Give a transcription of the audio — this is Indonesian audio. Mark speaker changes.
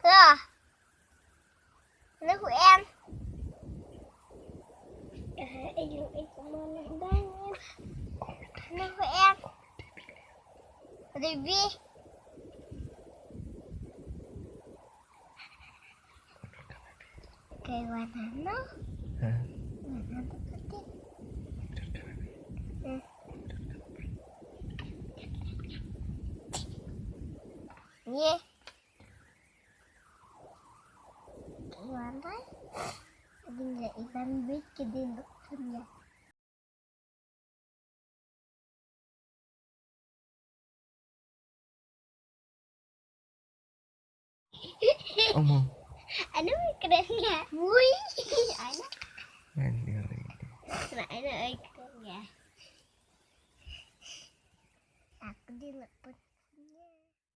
Speaker 1: Rồi, nước của em. Em cũng muốn lên đây em. Nước của em. Review. Kayak warna warna putih. Iya. Kayak warna. Jadi nggak ikan bikin di punya.
Speaker 2: Omong.
Speaker 1: Ano keren nga? Uy! Ano?
Speaker 2: Mandiri.
Speaker 1: Nah, ano ay keren nga? Aku dilapot.